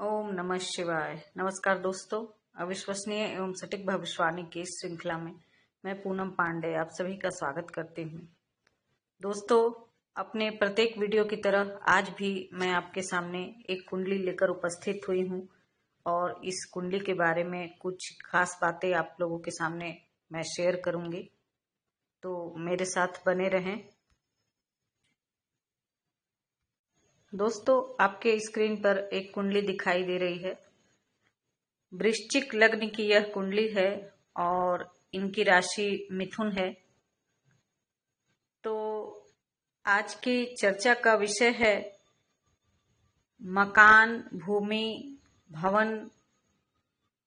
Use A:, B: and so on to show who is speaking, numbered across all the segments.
A: ओम नमः शिवाय। नमस्कार दोस्तों, अविश्वसनीय एवं सटीक भविष्यवाणी की इस श्रृंखला में मैं पूनम पांडे आप सभी का स्वागत करती हूँ। दोस्तों, अपने प्रत्येक वीडियो की तरह आज भी मैं आपके सामने एक कुंडली लेकर उपस्थित हुई हूँ और इस कुंडली के बारे में कुछ खास बातें आप लोगों के सामने मैं शेयर करूंगी, तो मेरे साथ बने रहें। दोस्तों, आपके स्क्रीन पर एक कुंडली दिखाई दे रही है। वृश्चिक लग्न की यह कुंडली है और इनकी राशि मिथुन है। तो आज की चर्चा का विषय है मकान, भूमि, भवन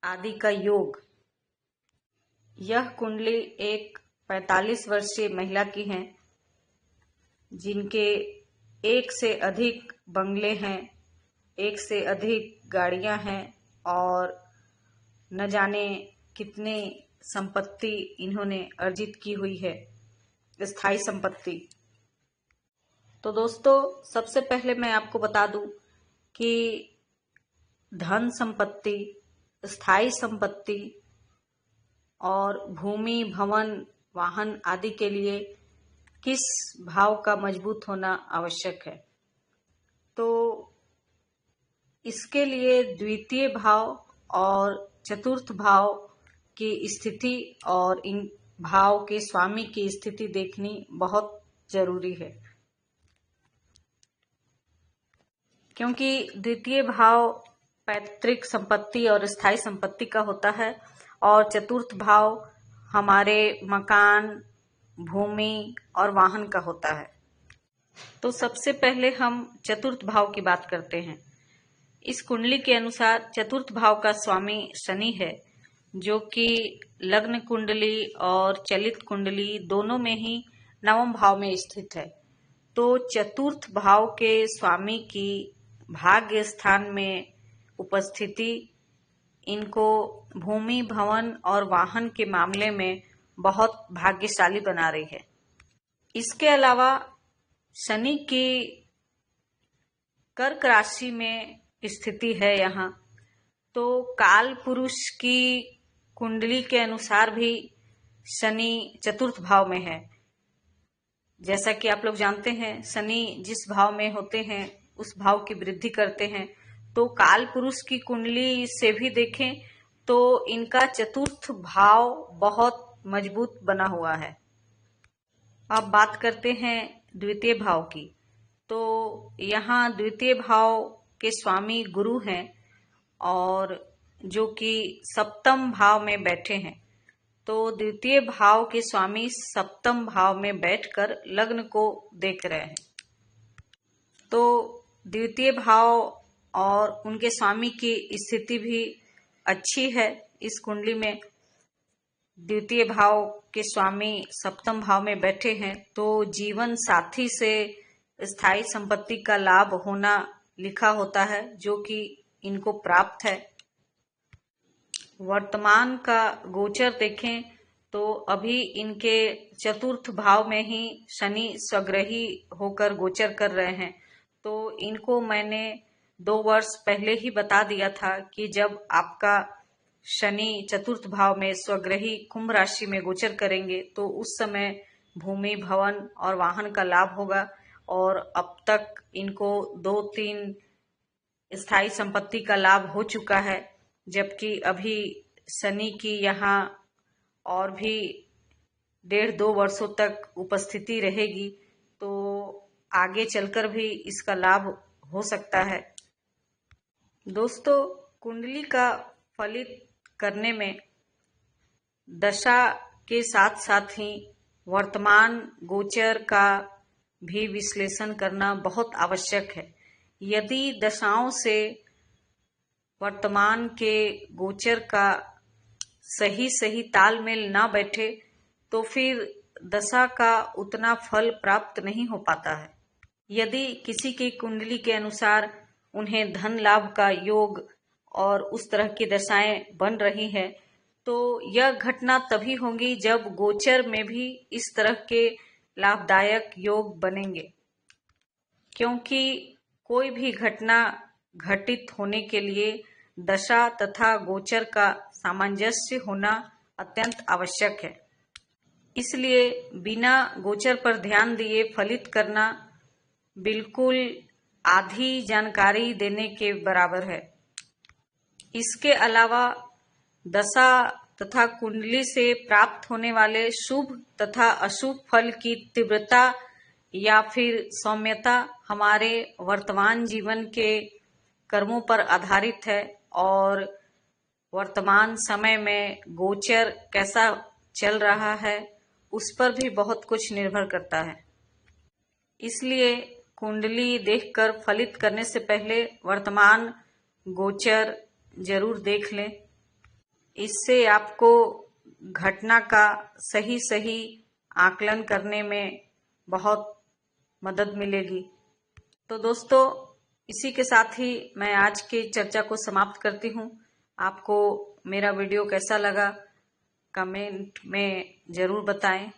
A: आदि का योग। यह कुंडली एक 45 वर्षीय महिला की है जिनके एक से अधिक बंगले हैं, एक से अधिक गाड़ियां हैं और न जाने कितने संपत्ति इन्होंने अर्जित की हुई है, स्थायी संपत्ति। तो दोस्तों, सबसे पहले मैं आपको बता दूं कि धन संपत्ति, स्थायी संपत्ति और भूमि, भवन, वाहन आदि के लिए किस भाव का मजबूत होना आवश्यक है। तो इसके लिए द्वितीय भाव और चतुर्थ भाव की स्थिति और इन भाव के स्वामी की स्थिति देखनी बहुत जरूरी है, क्योंकि द्वितीय भाव पैतृक संपत्ति और स्थायी संपत्ति का होता है और चतुर्थ भाव हमारे मकान, भूमि और वाहन का होता है। तो सबसे पहले हम चतुर्थ भाव की बात करते हैं। इस कुंडली के अनुसार चतुर्थ भाव का स्वामी शनि है, जो कि लग्न कुंडली और चलित कुंडली दोनों में ही नवम भाव में स्थित है। तो चतुर्थ भाव के स्वामी की भाग्य स्थान में उपस्थिति इनको भूमि, भवन और वाहन के मामले में बहुत भाग्यशाली बना रही है। इसके अलावा शनि की कर्क राशि में स्थिति है यहाँ, तो काल पुरुष की कुंडली के अनुसार भी शनि चतुर्थ भाव में है। जैसा कि आप लोग जानते हैं, शनि जिस भाव में होते हैं उस भाव की वृद्धि करते हैं। तो काल पुरुष की कुंडली से भी देखें तो इनका चतुर्थ भाव बहुत मजबूत बना हुआ है। अब बात करते हैं द्वितीय भाव की। तो यहाँ द्वितीय भाव के स्वामी गुरु हैं और जो कि सप्तम भाव में बैठे हैं। तो द्वितीय भाव के स्वामी सप्तम भाव में बैठकर लग्न को देख रहे हैं। तो द्वितीय भाव और उनके स्वामी की स्थिति भी अच्छी है। इस कुंडली में द्वितीय भाव के स्वामी सप्तम भाव में बैठे हैं, तो जीवन साथी से स्थायी संपत्ति का लाभ होना लिखा होता है, जो कि इनको प्राप्त है। वर्तमान का गोचर देखें तो अभी इनके चतुर्थ भाव में ही शनि स्वग्रही होकर गोचर कर रहे हैं। तो इनको मैंने 2 वर्ष पहले ही बता दिया था कि जब आपका शनि चतुर्थ भाव में स्वग्रही कुंभ राशि में गोचर करेंगे तो उस समय भूमि, भवन और वाहन का लाभ होगा। और अब तक इनको 2-3 स्थायी संपत्ति का लाभ हो चुका है, जबकि अभी शनि की यहाँ और भी 1.5-2 वर्षों तक उपस्थिति रहेगी, तो आगे चलकर भी इसका लाभ हो सकता है। दोस्तों, कुंडली का फलित करने में दशा के साथ साथ ही वर्तमान गोचर का भी विश्लेषण करना बहुत आवश्यक है। यदि दशाओं से वर्तमान के गोचर का सही तालमेल ना बैठे तो फिर दशा का उतना फल प्राप्त नहीं हो पाता है। यदि किसी की कुंडली के अनुसार उन्हें धन लाभ का योग और उस तरह की दशाएं बन रही हैं, तो यह घटना तभी होगी जब गोचर में भी इस तरह के लाभदायक योग बनेंगे, क्योंकि कोई भी घटना घटित होने के लिए दशा तथा गोचर का सामंजस्य होना अत्यंत आवश्यक है। इसलिए बिना गोचर पर ध्यान दिए फलित करना बिल्कुल आधी जानकारी देने के बराबर है। इसके अलावा दशा तथा कुंडली से प्राप्त होने वाले शुभ तथा अशुभ फल की तीव्रता या फिर सौम्यता हमारे वर्तमान जीवन के कर्मों पर आधारित है और वर्तमान समय में गोचर कैसा चल रहा है उस पर भी बहुत कुछ निर्भर करता है। इसलिए कुंडली देखकर फलित करने से पहले वर्तमान गोचर जरूर देख लें। इससे आपको घटना का सही आकलन करने में बहुत मदद मिलेगी। तो दोस्तों, इसी के साथ ही मैं आज की चर्चा को समाप्त करती हूँ। आपको मेरा वीडियो कैसा लगा कमेंट में जरूर बताएं।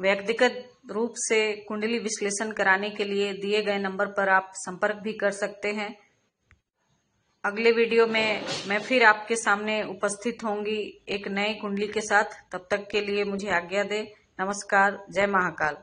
A: व्यक्तिगत रूप से कुंडली विश्लेषण कराने के लिए दिए गए नंबर पर आप संपर्क भी कर सकते हैं। अगले वीडियो में मैं फिर आपके सामने उपस्थित होंगी एक नई कुंडली के साथ। तब तक के लिए मुझे आज्ञा दें। नमस्कार। जय महाकाल।